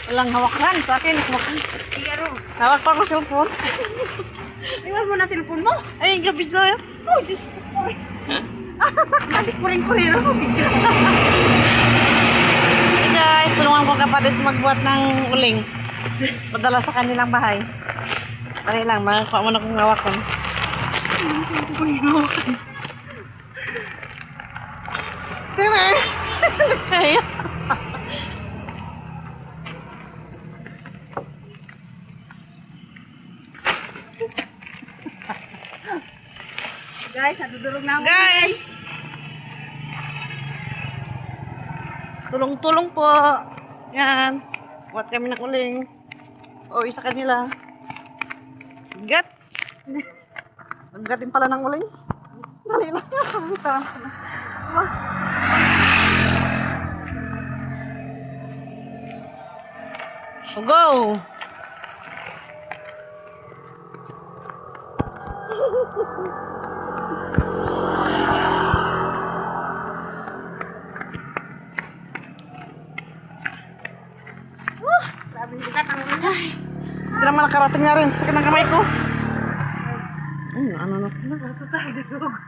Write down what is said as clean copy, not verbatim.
Walang hawakan sa akin. Hawakan. Iyaro. Hawak pa ko cellphone. Iwan mo na cellphone mo. Ay, gabi sa'yo. Oh, Diyos ko. Balik ko rin ako. Video. Hey guys, tulungan ko kapatid magbuhat ng uling. Padala sa kanilang bahay. Dali lang, makakuha mo na kong hawakan. Tira! Kaya. Guys, nadudurog na ako. Guys! Tulong-tulong po. Yan. Buhat kami ng uling. O, isa kanila. Gat! Maggatin pala ng uling. Dali lang. So, go! Sabi bigat ang ulo. Hindi naman nakarating na rin. Sakit ng kamay ko. Ano na? Ito tayo.